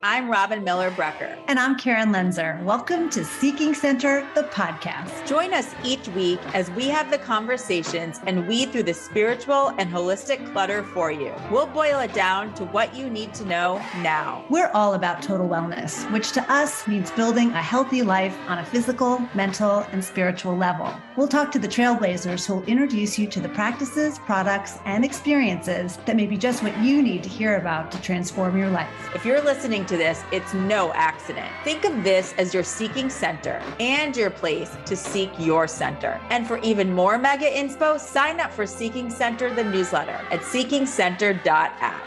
I'm Robin Miller-Brecker. And I'm Karen Lenzer. Welcome to Seeking Center, the podcast. Join us each week as we have the conversations and weed through the spiritual and holistic clutter for you. We'll boil it down to what you need to know now. We're all about total wellness, which to us means building a healthy life on a physical, mental, and spiritual level. We'll talk to the trailblazers who will introduce you to the practices, products, and experiences that may be just what you need to hear about to transform your life. If you're listening to this, it's no accident. Think of this as your seeking center and your place to seek your center. And for even more mega inspo, sign up for Seeking Center, the newsletter at seekingcenter.app.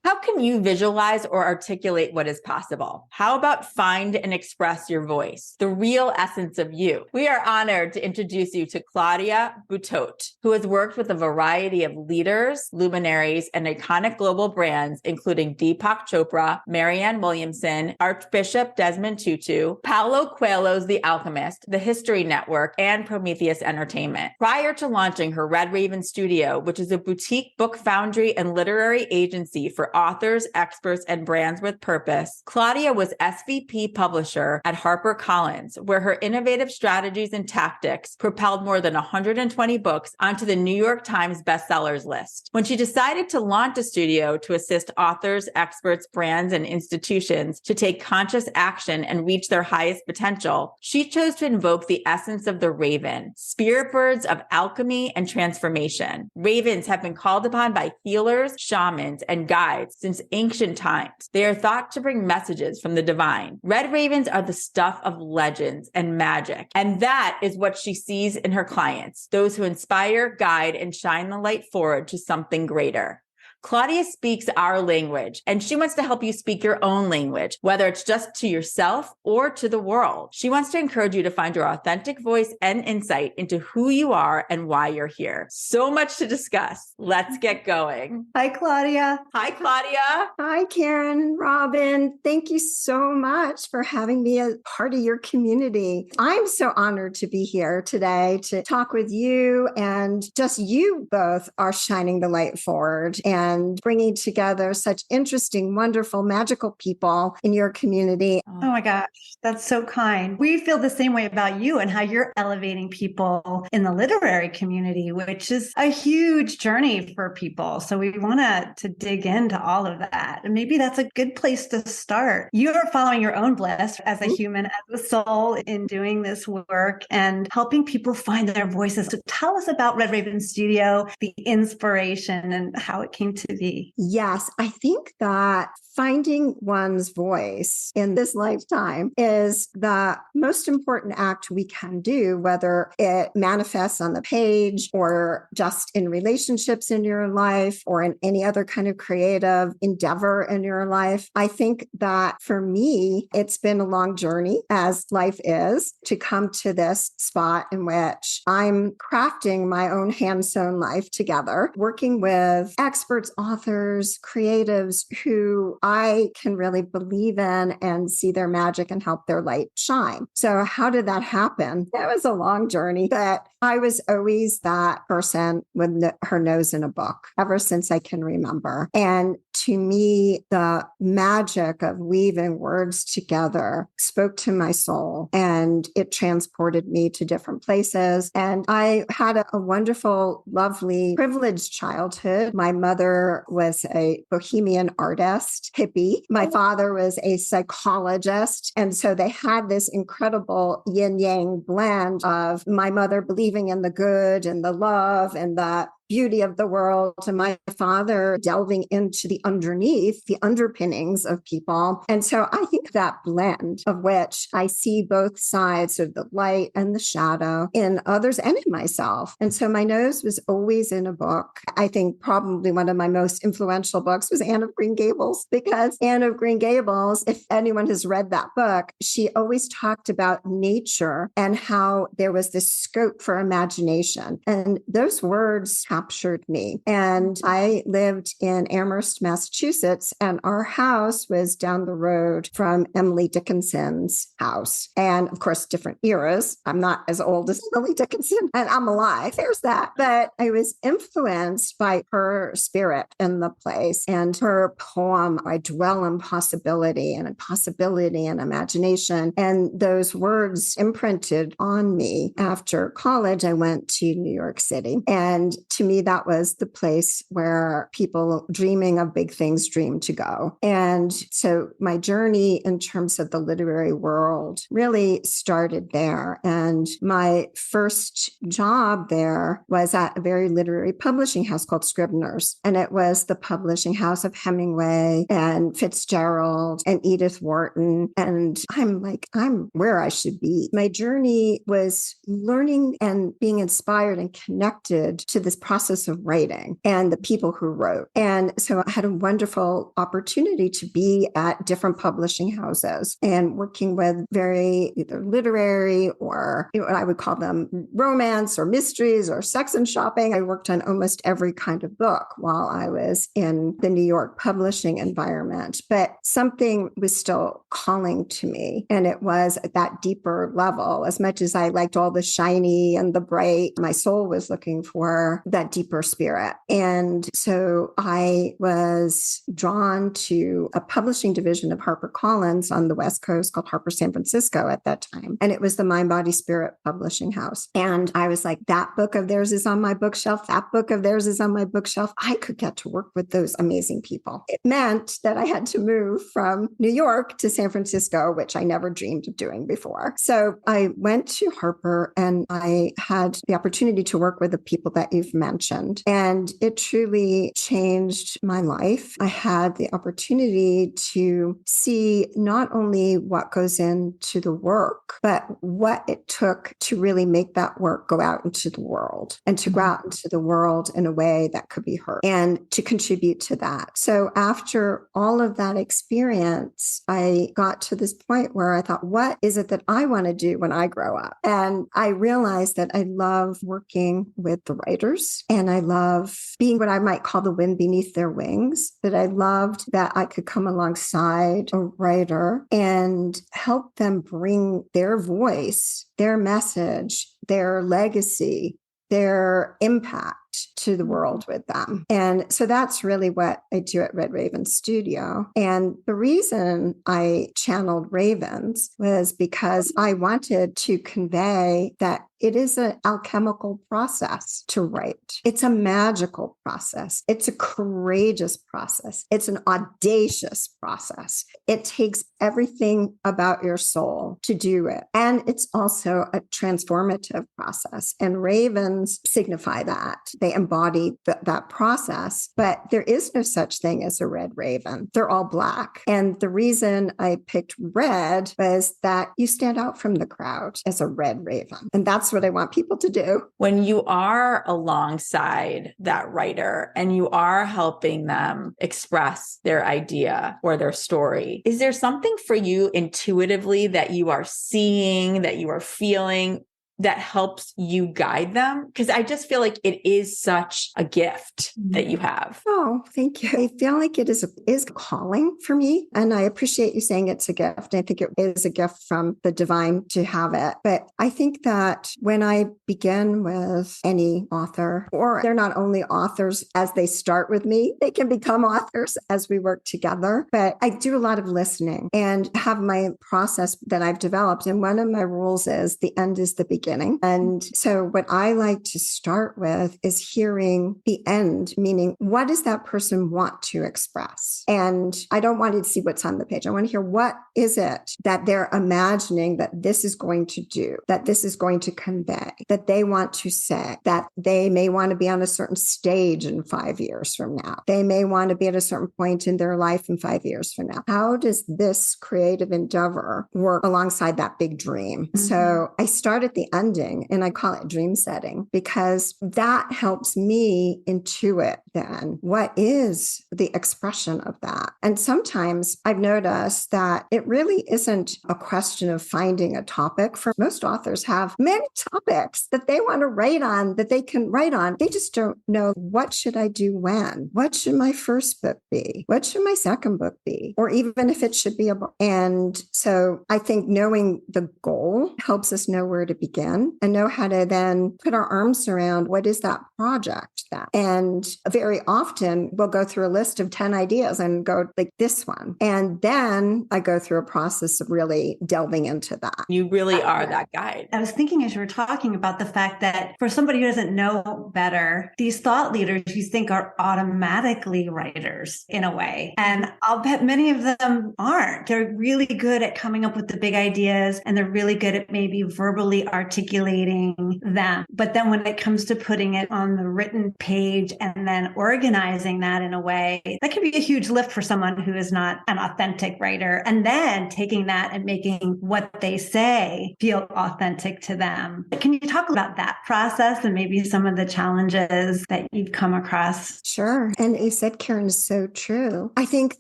How can you visualize or articulate what is possible? How about find and express your voice, the real essence of you? We are honored to introduce you to Claudia Boutote, who has worked with a variety of leaders, luminaries, and iconic global brands, including Deepak Chopra, Marianne Williamson, Archbishop Desmond Tutu, Paulo Coelho's The Alchemist, The History Network, and Prometheus Entertainment. Prior to launching her Red Raven Studio, which is a boutique book foundry and literary agency for authors, experts, and brands with purpose, Claudia was SVP publisher at HarperCollins, where her innovative strategies and tactics propelled more than 120 books onto the New York Times bestsellers list. When she decided to launch a studio to assist authors, experts, brands, and institutions to take conscious action and reach their highest potential, she chose to invoke the essence of the raven, spirit birds of alchemy and transformation. Ravens have been called upon by healers, shamans, and guides since ancient times. They are thought to bring messages from the divine. Red ravens are the stuff of legends and magic. And that is what she sees in her clients, those who inspire, guide, and shine the light forward to something greater. Claudia speaks our language, and she wants to help you speak your own language, whether it's just to yourself or to the world. She wants to encourage you to find your authentic voice and insight into who you are and why you're here. So much to discuss. Let's get going. Hi, Claudia. Hi, Claudia. Hi, Karen and Robin. Thank you so much for having me as part of your community. I'm so honored to be here today to talk with you, and just you both are shining the light forward and bringing together such interesting, wonderful, magical people in your community. Oh my gosh, that's so kind. We feel the same way about you and how you're elevating people in the literary community, which is a huge journey for people. So we want to dig into all of that. And maybe that's a good place to start. You are following your own bliss as a human, as a soul in doing this work and helping people find their voices. So tell us about Red Raven Studio, the inspiration and how it came to be. Yes, I think that finding one's voice in this lifetime is the most important act we can do, whether it manifests on the page or just in relationships in your life or in any other kind of creative endeavor in your life. I think that for me, it's been a long journey, as life is, to come to this spot in which I'm crafting my own hand-sewn life together, working with experts, authors, creatives who I can really believe in and see their magic and help their light shine. So how did that happen? That was a long journey, but I was always that person with her nose in a book ever since I can remember. And to me, the magic of weaving words together spoke to my soul, and it transported me to different places. And I had a wonderful, lovely, privileged childhood. My mother was a bohemian artist, hippie. My father was a psychologist. And so they had this incredible yin-yang blend of my mother believing in the good and the love and the beauty of the world, and my father delving into the underneath, the underpinnings of people. And so I think that blend of which I see both sides of the light and the shadow in others and in myself. And so my nose was always in a book. I think probably one of my most influential books was Anne of Green Gables, because Anne of Green Gables, if anyone has read that book, she always talked about nature and how there was this scope for imagination. And those words captured me. And I lived in Amherst, Massachusetts, and our house was down the road from Emily Dickinson's house. And of course, different eras. I'm not as old as Emily Dickinson, and I'm alive. There's that. But I was influenced by her spirit in the place and her poem, I Dwell in Possibility and Imagination. And those words imprinted on me. After college, I went to New York City. And to me, that was the place where people dreaming of big things dream to go. And so my journey in terms of the literary world really started there. And my first job there was at a very literary publishing house called Scribner's. And it was the publishing house of Hemingway and Fitzgerald and Edith Wharton. And I'm where I should be. My journey was learning and being inspired and connected to this process of writing and the people who wrote. And so I had a wonderful opportunity to be at different publishing houses and working with very either literary or I would call them romance or mysteries or sex and shopping. I worked on almost every kind of book while I was in the New York publishing environment. But something was still calling to me. And it was at that deeper level. As much as I liked all the shiny and the bright, my soul was looking for that deeper spirit. And so I was drawn to a publishing division of HarperCollins on the West Coast called Harper San Francisco at that time. And it was the Mind, Body, Spirit publishing house. And I was like, that book of theirs is on my bookshelf. That book of theirs is on my bookshelf. I could get to work with those amazing people. It meant that I had to move from New York to San Francisco, which I never dreamed of doing before. So I went to Harper and I had the opportunity to work with the people that you've mentioned. And it truly changed my life. I had the opportunity to see not only what goes into the work, but what it took to really make that work go out into the world and to go out into the world in a way that could be heard and to contribute to that. So after all of that experience, I got to this point where I thought, what is it that I want to do when I grow up? And I realized that I love working with the writers and I love being what I might call the wind beneath their wings, that I loved that I could come alongside a writer and help them bring their voice, their message, their legacy, their impact to the world with them. And so that's really what I do at Red Raven Studio. And the reason I channeled ravens was because I wanted to convey that it is an alchemical process to write. It's a magical process. It's a courageous process. It's an audacious process. It takes everything about your soul to do it. And it's also a transformative process. And ravens signify that. They embody that process. But there is no such thing as a red raven. They're all black. And the reason I picked red was that you stand out from the crowd as a red raven. And that's what I want people to do. When you are alongside that writer and you are helping them express their idea or their story, is there something for you intuitively that you are seeing, that you are feeling that helps you guide them? Because I just feel like it is such a gift that you have. Oh, thank you. I feel like it is a calling for me. And I appreciate you saying it's a gift. I think it is a gift from the divine to have it. But I think that when I begin with any author, or they're not only authors as they start with me, they can become authors as we work together. But I do a lot of listening and have my process that I've developed. And one of my rules is the end is the beginning. And so what I like to start with is hearing the end, meaning what does that person want to express? And I don't want to see what's on the page. I want to hear what is it that they're imagining that this is going to do, that this is going to convey, that they want to say, that they may want to be on a certain stage in 5 years from now. They may want to be at a certain point in their life in 5 years from now. How does this creative endeavor work alongside that big dream? Mm-hmm. So I start at the end sending, and I call it dream setting, because that helps me intuit then what is the expression of that. And sometimes I've noticed that it really isn't a question of finding a topic. For most authors have many topics that they want to write on, that they can write on. They just don't know, what should I do when? What should my first book be? What should my second book be? Or even if it should be a book. And so I think knowing the goal helps us know where to begin and know how to then put our arms around what is that project then. And very often we'll go through a list of 10 ideas and go like this one. And then I go through a process of really delving into that. You really are that guide. I was thinking as you were talking about the fact that for somebody who doesn't know better, these thought leaders you think are automatically writers in a way. And I'll bet many of them aren't. They're really good at coming up with the big ideas and they're really good at maybe verbally articulating them. But then when it comes to putting it on the written page and then organizing that in a way, that can be a huge lift for someone who is not an authentic writer. And then taking that and making what they say feel authentic to them. Can you talk about that process and maybe some of the challenges that you've come across? Sure. And you said, Karen, is so true. I think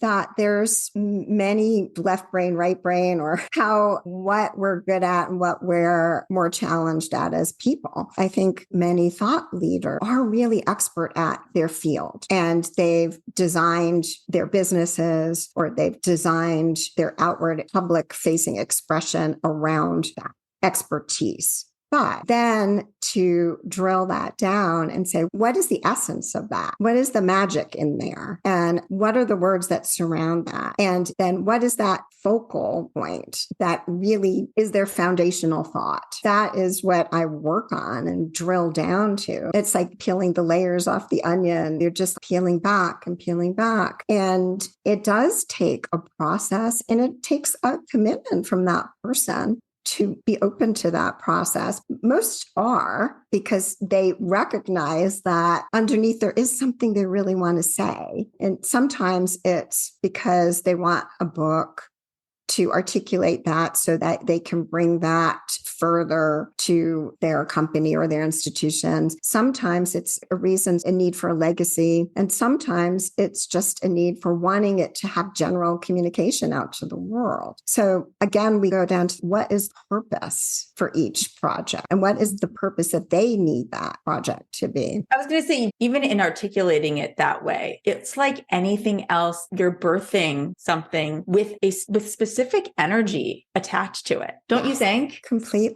that there's many left brain, right brain, or what we're good at and what we're more challenged at as people. I think many thought leaders are really expert at their field and they've designed their businesses or they've designed their outward public facing expression around that expertise. But then to drill that down and say, what is the essence of that? What is the magic in there? And what are the words that surround that? And then what is that focal point that really is their foundational thought? That is what I work on and drill down to. It's like peeling the layers off the onion. You're just peeling back and peeling back. And it does take a process and it takes a commitment from that person to be open to that process. Most are, because they recognize that underneath there is something they really want to say. And sometimes it's because they want a book to articulate that so that they can bring that further to their company or their institutions. Sometimes it's a need for a legacy. And sometimes it's just a need for wanting it to have general communication out to the world. So again, we go down to what is purpose for each project and what is the purpose that they need that project to be. I was going to say, even in articulating it that way, it's like anything else. You're birthing something with specific energy attached to it. Don't you think? Completely.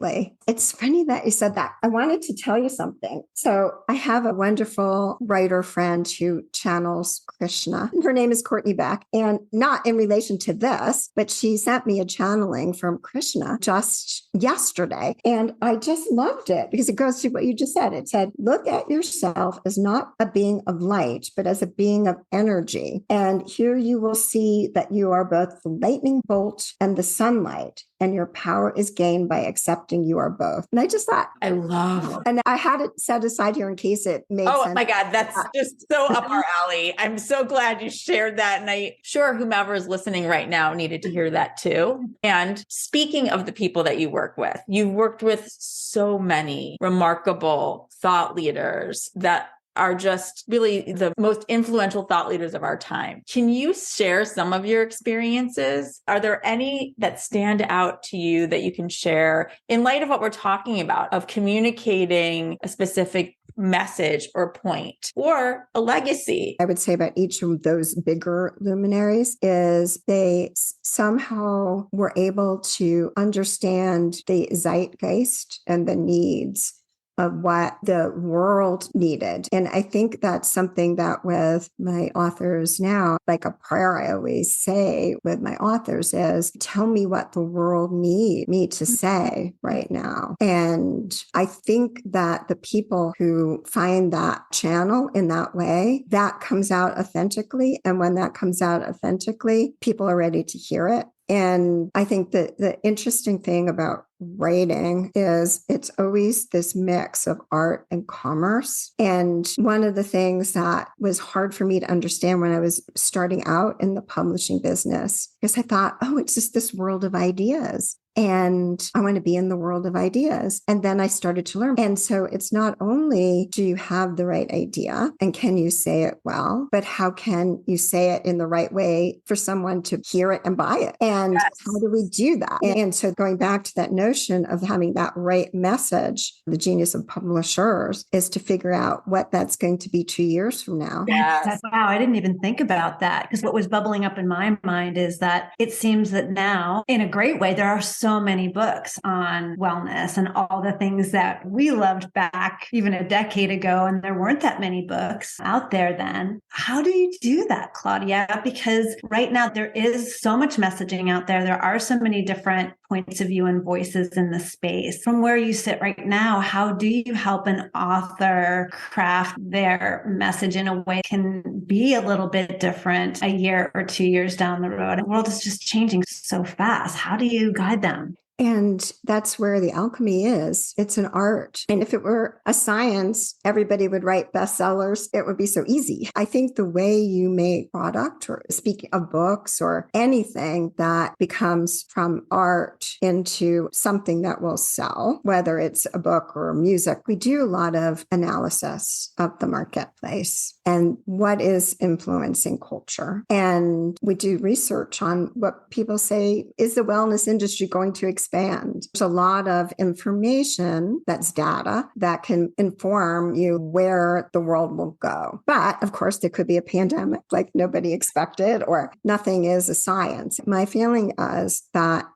It's funny that you said that. I wanted to tell you something. So I have a wonderful writer friend who channels Krishna. Her name is Courtney Beck, and not in relation to this, but she sent me a channeling from Krishna just yesterday. And I just loved it because it goes to what you just said. It said, look at yourself as not a being of light, but as a being of energy. And here you will see that you are both the lightning bolt and the sunlight, and your power is gained by accepting you are both. And I just thought, I love. And I had it set aside here in case it made sense. Oh my God, that's just so up our alley. I'm so glad you shared that. And I'm sure whomever is listening right now needed to hear that too. And speaking of the people that you work with, you've worked with so many remarkable thought leaders that are just really the most influential thought leaders of our time. Can you share some of your experiences? Are there any that stand out to you that you can share in light of what we're talking about, of communicating a specific message or point or a legacy? I would say about each of those bigger luminaries is they somehow were able to understand the zeitgeist and the needs of what the world needed. And I think that's something that with my authors now, like a prayer I always say with my authors is, tell me what the world needs me to say right now. And I think that the people who find that channel in that way, that comes out authentically. And when that comes out authentically, people are ready to hear it. And I think that the interesting thing about writing is it's always this mix of art and commerce. And one of the things that was hard for me to understand when I was starting out in the publishing business, because I thought, oh, it's just this world of ideas. And I want to be in the world of ideas. And then I started to learn. And so it's not only do you have the right idea and can you say it well, but how can you say it in the right way for someone to hear it and buy it? And how do we do that? And so going back to that notion of having that right message, the genius of publishers is to figure out what that's going to be 2 years from now. Wow, I didn't even think about that, because what was bubbling up in my mind is that it seems that now, in a great way, there are so many books on wellness and all the things that we loved back even a decade ago, and there weren't that many books out there then. How do you do that, Claudia? Because right now there is so much messaging out there. There are so many different points of view and voices in the space. From where you sit right now, how do you help an author craft their message in a way that can be a little bit different a year or 2 years down the road? The world is just changing so fast. How do you guide them? And that's where the alchemy is. It's an art. And if it were a science, everybody would write bestsellers. It would be so easy. I think the way you make product, or speaking of books or anything that becomes from art into something that will sell, whether it's a book or music, we do a lot of analysis of the marketplace and what is influencing culture. And we do research on what people say, is the wellness industry going to expand? There's a lot of information that's data that can inform you where the world will go. But of course, there could be a pandemic like nobody expected, or nothing is a science. My feeling is that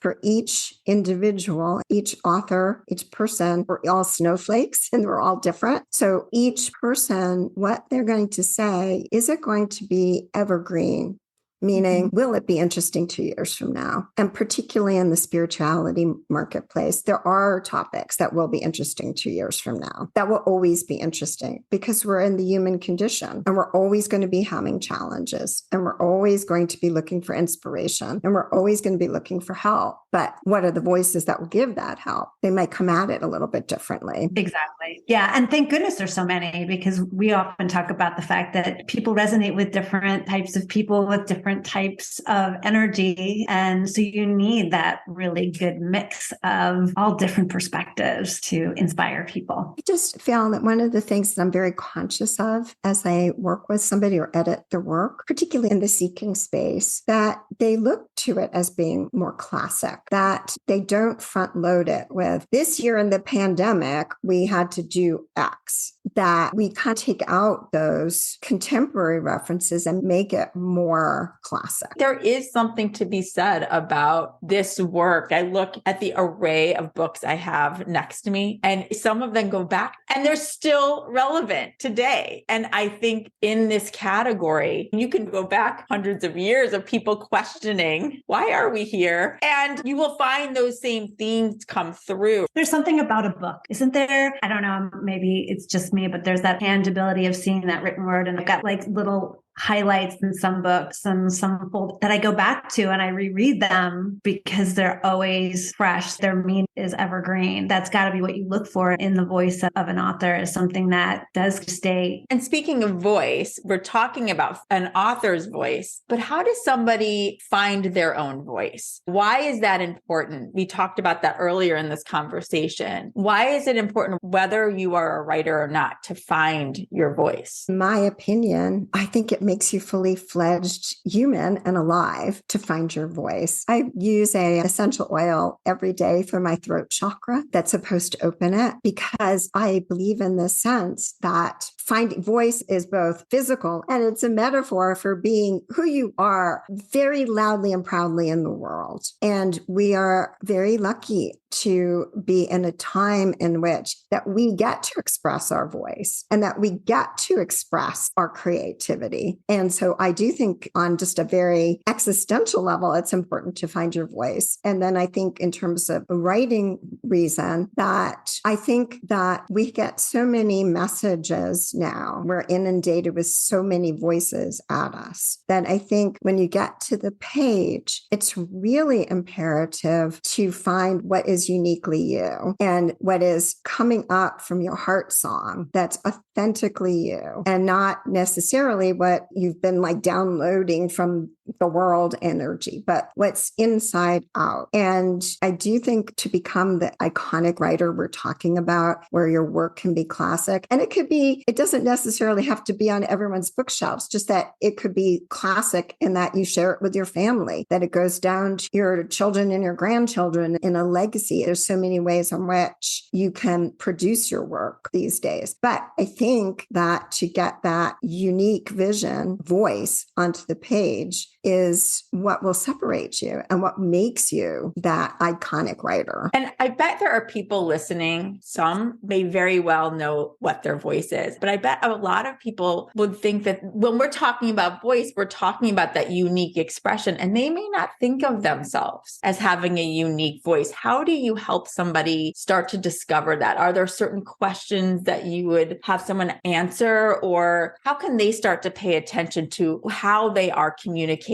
for each individual, each author, each person, we're all snowflakes and we're all different. So each person, what they're going to say, is it going to be evergreen? Meaning, will it be interesting 2 years from now? And particularly in the spirituality marketplace, there are topics that will be interesting 2 years from now, that will always be interesting, because we're in the human condition and we're always going to be having challenges, and we're always going to be looking for inspiration, and we're always going to be looking for help. But what are the voices that will give that help? They might come at it a little bit differently. Exactly. Yeah. And thank goodness there's so many, because we often talk about the fact that people resonate with different types of people with different types of energy. And so you need that really good mix of all different perspectives to inspire people. I just found that one of the things that I'm very conscious of as I work with somebody or edit their work, particularly in the seeking space, that they look to it as being more classic, that they don't front load it with, this year in the pandemic, we had to do X, that we kind of take out those contemporary references and make it more classic. There is something to be said about this work. I look at the array of books I have next to me, and some of them go back and they're still relevant today. And I think in this category, you can go back hundreds of years of people questioning, why are we here? And you will find those same themes come through. There's something about a book, isn't there? I don't know, maybe it's just me, but there's that tangibility of seeing that written word. And I've got like little highlights in some books and some that I go back to and I reread them because they're always fresh. Their meaning is evergreen. That's got to be what you look for in the voice of an author, is something that does stay. And speaking of voice, we're talking about an author's voice, but how does somebody find their own voice? Why is that important? We talked about that earlier in this conversation. Why is it important, whether you are a writer or not, to find your voice? In my opinion, I think it makes you fully fledged human and alive to find your voice. I use a essential oil every day for my throat chakra that's supposed to open it, because I believe in the sense that finding voice is both physical and it's a metaphor for being who you are very loudly and proudly in the world. And we are very lucky to be in a time in which that we get to express our voice and that we get to express our creativity. And so I do think on just a very existential level, it's important to find your voice. And then I think in terms of a writing reason, that I think that we get so many messages voice now. We're inundated with so many voices at us that I think when you get to the page, it's really imperative to find what is uniquely you and what is coming up from your heart song that's authentically you and not necessarily what you've been like downloading from the world energy, but what's inside out. And I do think to become the iconic writer we're talking about, where your work can be classic, and it doesn't necessarily have to be on everyone's bookshelves, just that it could be classic in that you share it with your family, that it goes down to your children and your grandchildren in a legacy. There's so many ways in which you can produce your work these days. But I think that to get that unique vision, voice onto the page is what will separate you and what makes you that iconic writer. And I bet there are people listening, some may very well know what their voice is, but I bet a lot of people would think that when we're talking about voice, we're talking about that unique expression, and they may not think of themselves as having a unique voice. How do you help somebody start to discover that? Are there certain questions that you would have someone answer, or how can they start to pay attention to how they are communicating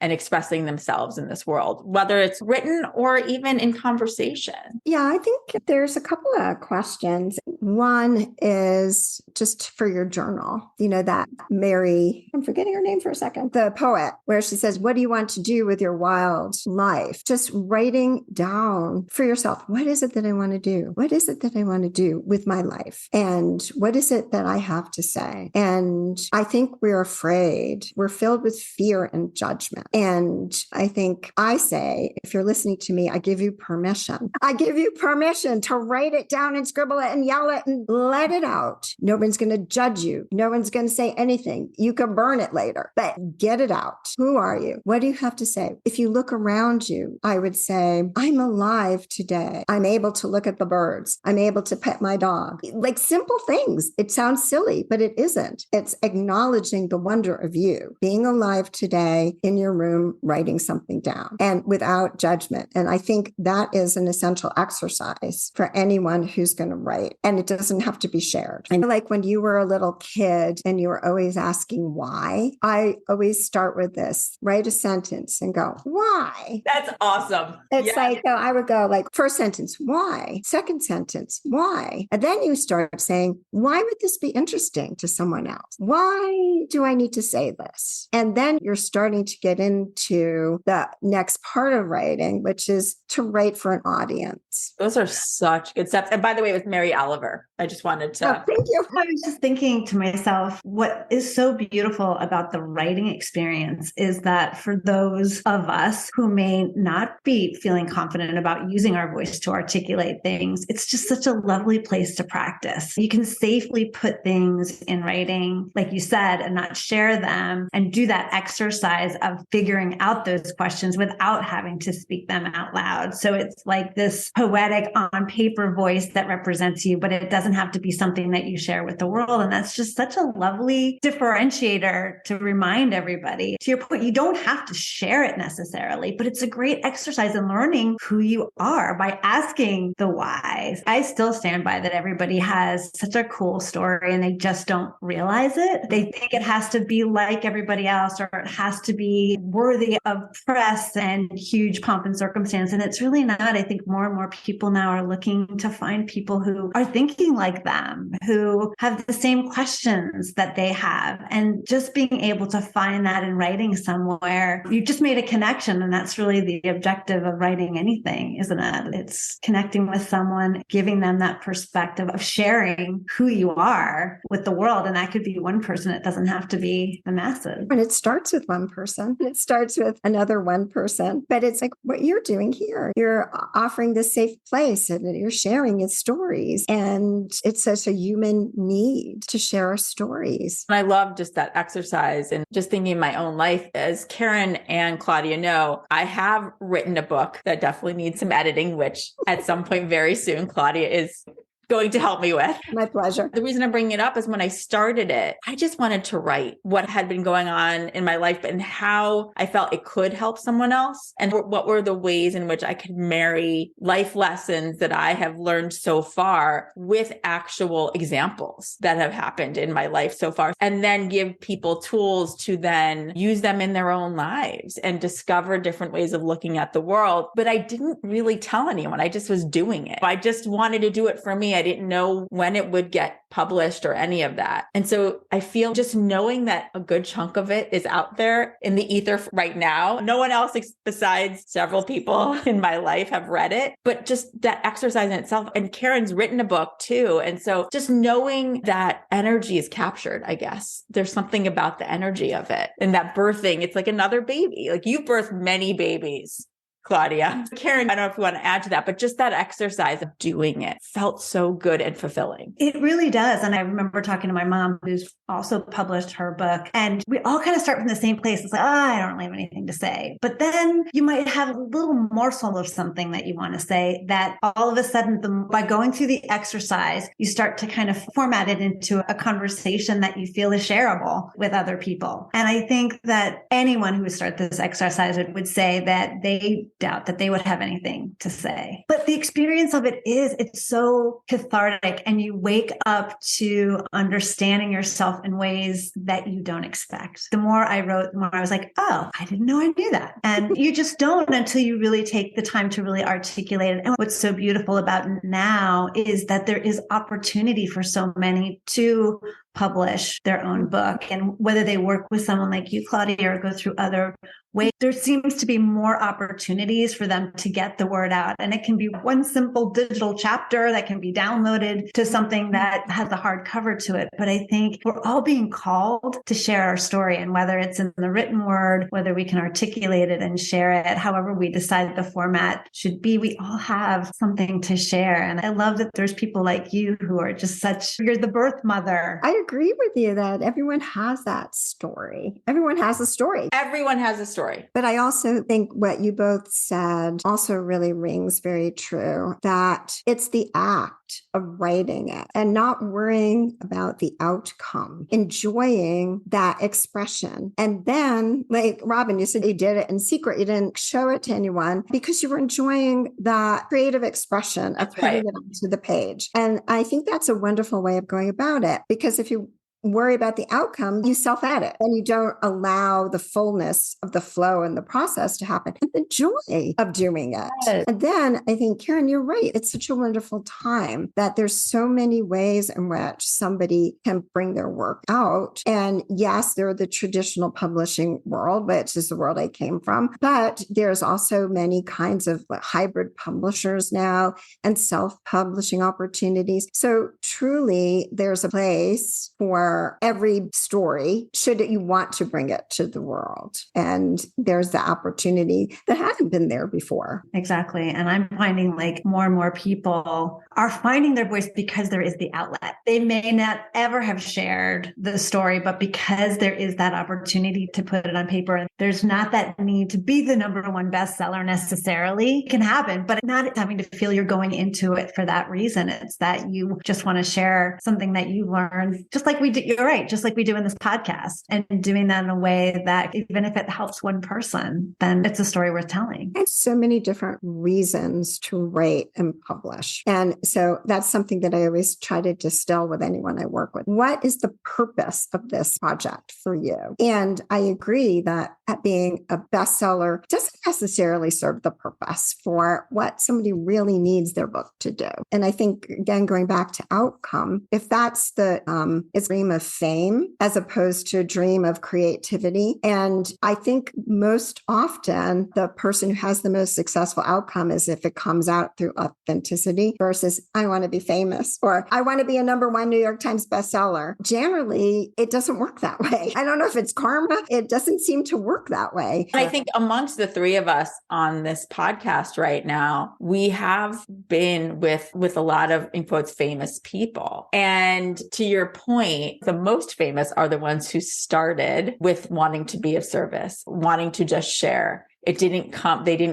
and expressing themselves in this world, whether it's written or even in conversation? Yeah, I think there's a couple of questions. One is just for your journal, that I'm forgetting her name for a second, the poet, where she says, what do you want to do with your wild life? Just writing down for yourself, what is it that I want to do? What is it that I want to do with my life? And what is it that I have to say? And I think we're afraid. We're filled with fear and judgment. And I think I say, if you're listening to me, I give you permission. I give you permission to write it down and scribble it and yell it and let it out. No one's going to judge you. No one's going to say anything. You can burn it later, but get it out. Who are you? What do you have to say? If you look around you, I would say, I'm alive today. I'm able to look at the birds. I'm able to pet my dog. Like simple things. It sounds silly, but it isn't. It's acknowledging the wonder of you being alive today in your room, writing something down and without judgment. And I think that is an essential exercise for anyone who's going to write. And it doesn't have to be shared. I feel like when you were a little kid and you were always asking why, I always start with this, write a sentence and go, why? That's awesome. It's like, I would go like, first sentence, why? Second sentence, why? And then you start saying, why would this be interesting to someone else? Why do I need to say this? And then you're starting to get into the next part of writing, which is to write for an audience. Those are such good steps. And by the way, it was Mary Oliver. I just wanted to. Oh, thank you. I was just thinking to myself, what is so beautiful about the writing experience is that for those of us who may not be feeling confident about using our voice to articulate things, it's just such a lovely place to practice. You can safely put things in writing, like you said, and not share them and do that exercise of figuring out those questions without having to speak them out loud. So it's like this poetic on paper voice that represents you, but it doesn't have to be something that you share with the world. And that's just such a lovely differentiator to remind everybody. To your point, you don't have to share it necessarily, but it's a great exercise in learning who you are by asking the whys. I still stand by that everybody has such a cool story and they just don't realize it. They think it has to be like everybody else, or it has to be worthy of press and huge pomp and circumstance. And it's really not. I think more and more people now are looking to find people who are thinking like them, who have the same questions that they have. And just being able to find that in writing somewhere, you just made a connection. And that's really the objective of writing anything, isn't it? It's connecting with someone, giving them that perspective of sharing who you are with the world. And that could be one person. It doesn't have to be the masses. And it starts with one person. It starts with another one person. But it's like what you're doing here. You're offering this safe place and you're sharing its stories. And it's such a human need to share our stories. I love just that exercise and just thinking in my own life. As Karen and Claudia know, I have written a book that definitely needs some editing, which at some point very soon, Claudia is going to help me with. My pleasure. The reason I'm bringing it up is when I started it, I just wanted to write what had been going on in my life and how I felt it could help someone else. And what were the ways in which I could marry life lessons that I have learned so far with actual examples that have happened in my life so far. And then give people tools to then use them in their own lives and discover different ways of looking at the world. But I didn't really tell anyone. I just was doing it. I just wanted to do it for me. I didn't know when it would get published or any of that. And so I feel just knowing that a good chunk of it is out there in the ether right now. No one else besides several people in my life have read it, but just that exercise in itself. And Karen's written a book too. And so just knowing that energy is captured, I guess there's something about the energy of it and that birthing. It's like another baby. Like you've birthed many babies, Claudia. Karen, I don't know if you want to add to that, but just that exercise of doing it felt so good and fulfilling. It really does. And I remember talking to my mom, who's also published her book, and we all kind of start from the same place. It's like, I don't really have anything to say. But then you might have a little morsel of something that you want to say that all of a sudden, by going through the exercise, you start to kind of format it into a conversation that you feel is shareable with other people. And I think that anyone who would start this exercise would say that they doubt that they would have anything to say. But the experience of it's so cathartic, and you wake up to understanding yourself in ways that you don't expect. The more I wrote, the more I was like, oh, I didn't know I knew that. And you just don't until you really take the time to really articulate it. And what's so beautiful about now is that there is opportunity for so many to publish their own book. And whether they work with someone like you, Claudia, or go through other ways, there seems to be more opportunities for them to get the word out. And it can be one simple digital chapter that can be downloaded to something that has a hardcover to it. But I think we're all being called to share our story. And whether it's in the written word, whether we can articulate it and share it, however we decide the format should be, we all have something to share. And I love that there's people like you who are just you're the birth mother. I agree with you that everyone has that story. Everyone has a story. Everyone has a story. But I also think what you both said also really rings very true, that it's the act of writing it and not worrying about the outcome, enjoying that expression. And then, like Robin, you said you did it in secret. You didn't show it to anyone because you were enjoying that creative expression of putting it onto the page. And I think that's a wonderful way of going about it, because if you worry about the outcome, you self-edit and you don't allow the fullness of the flow and the process to happen and the joy of doing it. Yes. And then I think, Karen, you're right. It's such a wonderful time that there's so many ways in which somebody can bring their work out. And yes, there are the traditional publishing world, which is the world I came from, but there's also many kinds of hybrid publishers now and self-publishing opportunities. So truly, there's a place for every story, should you want to bring it to the world. And there's the opportunity that hadn't been there before. Exactly. And I'm finding like more and more people are finding their voice because there is the outlet. They may not ever have shared the story, but because there is that opportunity to put it on paper, and there's not that need to be the #1 bestseller necessarily. It can happen, but not having to feel you're going into it for that reason. It's that you just want to share something that you learned, just like we do. You're right. Just like we do in this podcast, and doing that in a way that even if it helps one person, then it's a story worth telling. There's so many different reasons to write and publish. And so that's something that I always try to distill with anyone I work with. What is the purpose of this project for you? And I agree that being a bestseller doesn't necessarily serve the purpose for what somebody really needs their book to do. And I think, again, going back to outcome, if that's it's dream of fame as opposed to a dream of creativity. And I think most often the person who has the most successful outcome is if it comes out through authenticity versus I want to be famous or I want to be a #1 New York Times bestseller. Generally, it doesn't work that way. I don't know if it's karma. It doesn't seem to work that way. I think amongst the three of us on this podcast right now, we have been with a lot of, in quotes, famous people. And to your point, the most famous are the ones who started with wanting to be of service, wanting to just share. they didn't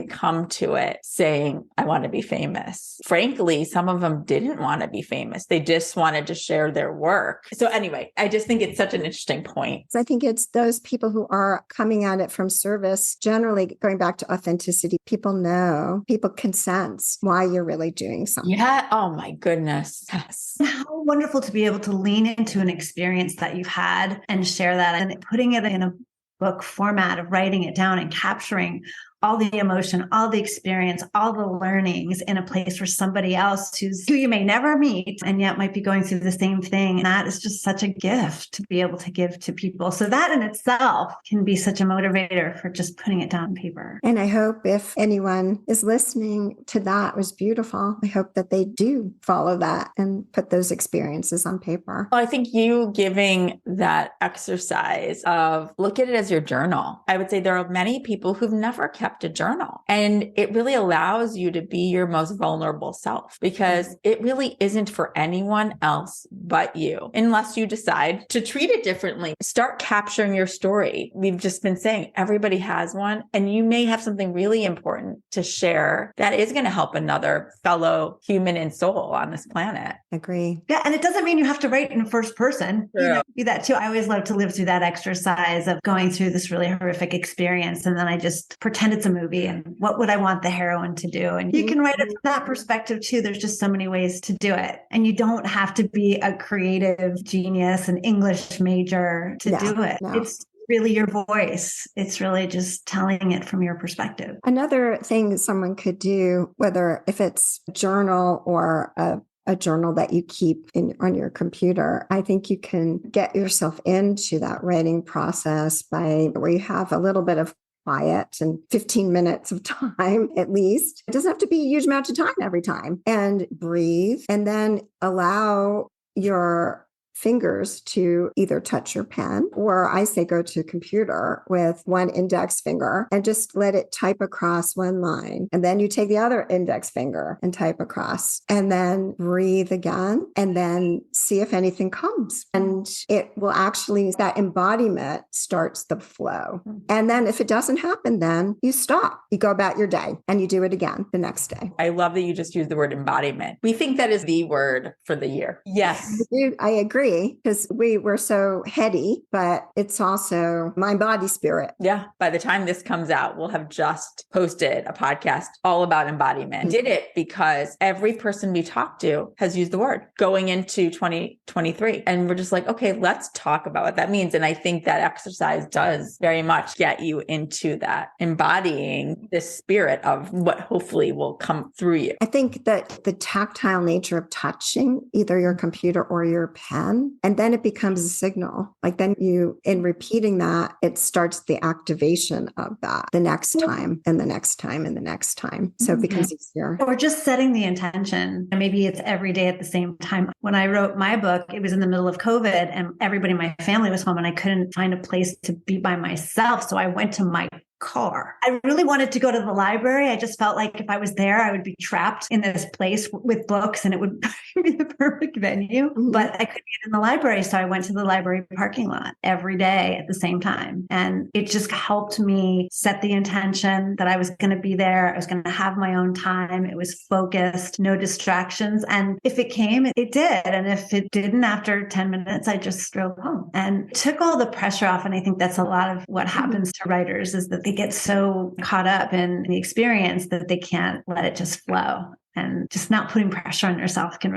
come to it saying, I want to be famous. Frankly, some of them didn't want to be famous. They just wanted to share their work. So anyway, I just think it's such an interesting point. I think it's those people who are coming at it from service, generally going back to authenticity. People know, people can sense why you're really doing something. Yeah. Oh my goodness. Yes. How wonderful to be able to lean into an experience that you've had and share that, and putting it in a book format of writing it down and capturing all the emotion, all the experience, all the learnings in a place for somebody else who you may never meet and yet might be going through the same thing. And that is just such a gift to be able to give to people. So that in itself can be such a motivator for just putting it down on paper. And I hope if anyone is listening to that, it was beautiful. I hope that they do follow that and put those experiences on paper. Well, I think you giving that exercise of look at it as your journal. I would say there are many people who've never kept a journal, and it really allows you to be your most vulnerable self, because it really isn't for anyone else but you, unless you decide to treat it differently. Start capturing your story. We've just been saying everybody has one, and you may have something really important to share that is going to help another fellow human and soul on this planet. Agree. Yeah. And it doesn't mean you have to write in first person. True. You know, do that too. I always love to live through that exercise of going through this really horrific experience. And then I just pretend it's a movie and what would I want the heroine to do? And you can write it from that perspective too. There's just so many ways to do it. And you don't have to be a creative genius, an English major to do it. No. It's really your voice. It's really just telling it from your perspective. Another thing someone could do, whether if it's a journal or a journal that you keep on your computer, I think you can get yourself into that writing process by where you have a little bit of quiet and 15 minutes of time at least. It doesn't have to be a huge amount of time every time, and breathe, and then allow your fingers to either touch your pen, or I say go to a computer with one index finger and just let it type across one line. And then you take the other index finger and type across, and then breathe again, and then see if anything comes. And it will actually, that embodiment starts the flow. And then if it doesn't happen, then you stop, you go about your day and you do it again the next day. I love that you just used the word embodiment. We think that is the word for the year. Yes. I agree, because we were so heady, but it's also mind, body, spirit. Yeah. By the time this comes out, we'll have just posted a podcast all about embodiment. Did it because every person we talked to has used the word going into 2023. And we're just like, okay, let's talk about what that means. And I think that exercise does very much get you into that, embodying the spirit of what hopefully will come through you. I think that the tactile nature of touching either your computer or your pen, and then it becomes a signal. Like then you, in repeating that, it starts the activation of that the next time and the next time and the next time. So it becomes easier. Or just setting the intention. And maybe it's every day at the same time. When I wrote my book, it was in the middle of COVID and everybody in my family was home and I couldn't find a place to be by myself. So I went to my car. I really wanted to go to the library. I just felt like if I was there, I would be trapped in this place with books and it would be the perfect venue, but I couldn't get in the library. So I went to the library parking lot every day at the same time. And it just helped me set the intention that I was going to be there. I was going to have my own time. It was focused, no distractions. And if it came, it did. And if it didn't, after 10 minutes, I just drove home and took all the pressure off. And I think that's a lot of what happens to writers is that they get so caught up in the experience that they can't let it just flow. And just not putting pressure on yourself can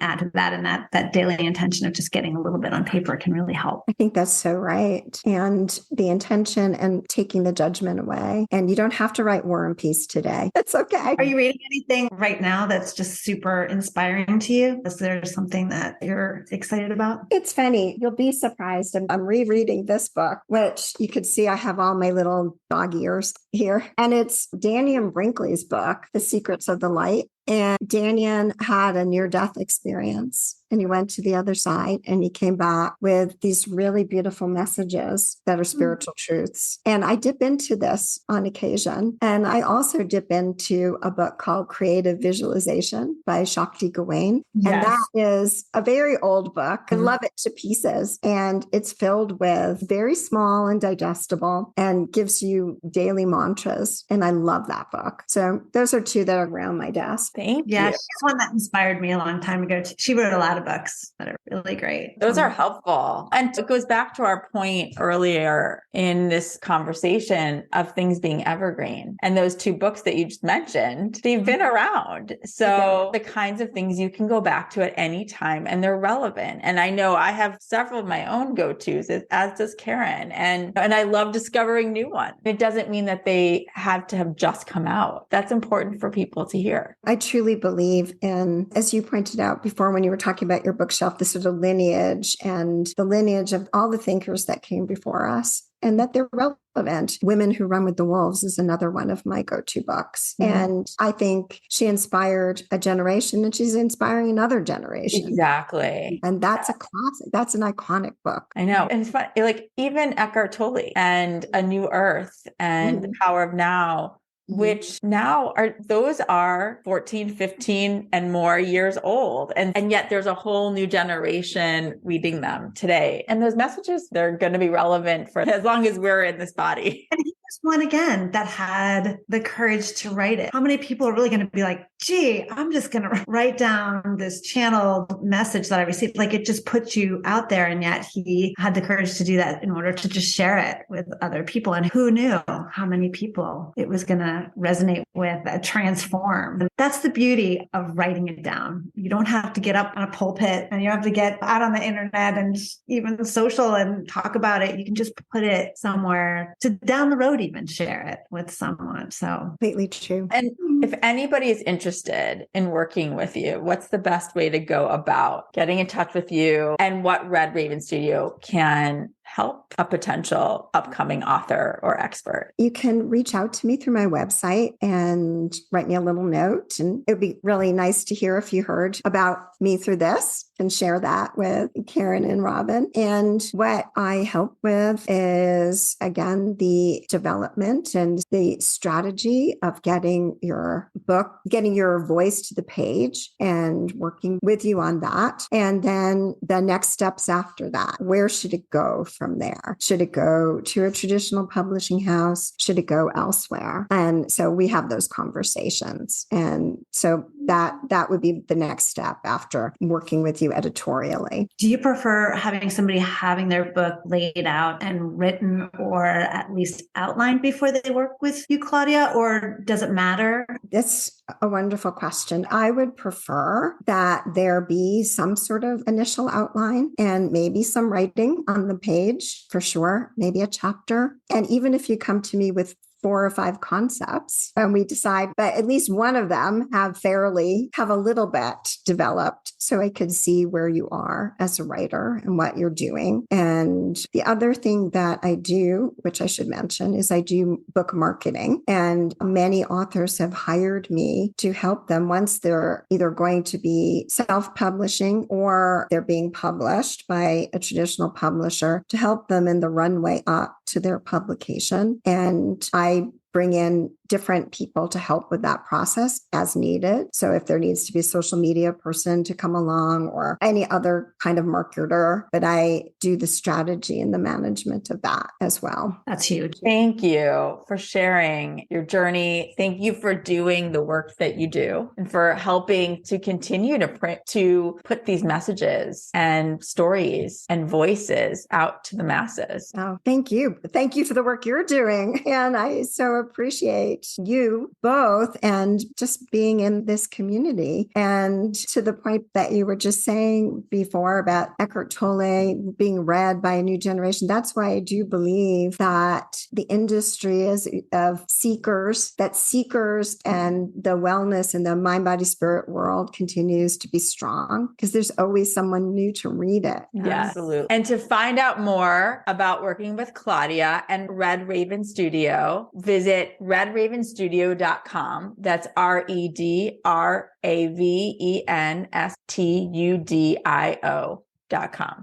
add to that. And that daily intention of just getting a little bit on paper can really help. I think that's so right. And the intention and taking the judgment away. And you don't have to write War and Peace today. It's okay. Are you reading anything right now that's just super inspiring to you? Is there something that you're excited about? It's funny. You'll be surprised. I'm rereading this book, which you could see I have all my little dog ears here. And it's Danny and Brinkley's book, The Secrets of the Light. And Daniel had a near-death experience. And he went to the other side and he came back with these really beautiful messages that are spiritual truths. And I dip into this on occasion. And I also dip into a book called Creative Visualization by Shakti Gawain. Yes. And that is a very old book. I love it to pieces. And it's filled with very small and digestible and gives you daily mantras. And I love that book. So those are two that are around my desk. Thank Yeah, you. she's one that inspired me a long time ago. She wrote a lot of books that are really great. Those are helpful. And it goes back to our point earlier in this conversation of things being evergreen. And those two books that you just mentioned, they've been around. So the kinds of things you can go back to at any time and they're relevant. And I know I have several of my own go-tos, as does Karen. And I love discovering new ones. It doesn't mean that they have to have just come out. That's important for people to hear. I truly believe in, as you pointed out before when you were talking about your bookshelf, the sort of lineage and the lineage of all the thinkers that came before us and that they're relevant. Women Who Run with the Wolves is another one of my go-to books. And I think she inspired a generation and she's inspiring another generation. Exactly. And that's a classic. That's an iconic book. I know. And it's fun. Like even Eckhart Tolle and A New Earth and The Power of Now, which now those are 14, 15 and more years old. And yet there's a whole new generation reading them today. And those messages, they're going to be relevant for as long as we're in this body. And he was one again that had the courage to write it. How many people are really going to be like, gee, I'm just going to write down this channeled message that I received. Like it just puts you out there. And yet he had the courage to do that in order to just share it with other people. And who knew how many people it was going to resonate with, transform. And that's the beauty of writing it down. You don't have to get up on a pulpit and you don't have to get out on the internet and even social and talk about it. You can just put it somewhere to down the road, even share it with someone. So Completely true. And if anybody is interested in working with you, what's the best way to go about getting in touch with you and what Red Raven Studio can help a potential upcoming author or expert? You can reach out to me through my website and write me a little note. And it would be really nice to hear if you heard about me through this and share that with Karen and Robin. And what I help with is, again, the development and the strategy of getting your book, getting your voice to the page and working with you on that. And then the next steps after that, where should it go from there? Should it go to a traditional publishing house? Should it go elsewhere? And so we have those conversations. And so that would be the next step after working with you editorially. do you prefer having somebody having their book laid out and written or at least outlined before they work with you, Claudia, or does it matter? That's a wonderful question. I would prefer that there be some sort of initial outline and maybe some writing on the page for sure, maybe a chapter. And even if you come to me with 4 or 5 concepts and we decide, but at least one of them have a little bit developed so I could see where you are as a writer and what you're doing. And the other thing that I do, which I should mention, is I do book marketing, and many authors have hired me to help them once they're either going to be self-publishing or they're being published by a traditional publisher, to help them in the runway up to their publication. And I bring in different people to help with that process as needed. So if there needs to be a social media person to come along or any other kind of marketer, but I do the strategy and the management of that as well. That's huge. Thank you for sharing your journey. Thank you for doing the work that you do and for helping to continue to put these messages and stories and voices out to the masses. Oh, thank you. Thank you for the work you're doing. And I so appreciate you both and just being in this community. And to the point that you were just saying before about Eckhart Tolle being read by a new generation, that's why I do believe that the industry is of seekers, that seekers and the wellness and the mind, body, spirit world continues to be strong because there's always someone new to read it. Yes, absolutely. And to find out more about working with Claudia and Red Raven Studio, visit visit redravenstudio.com. That's redravenstudio.com.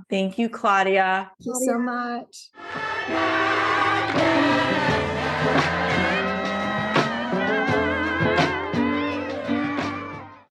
Thank you, Claudia. Thank you so much.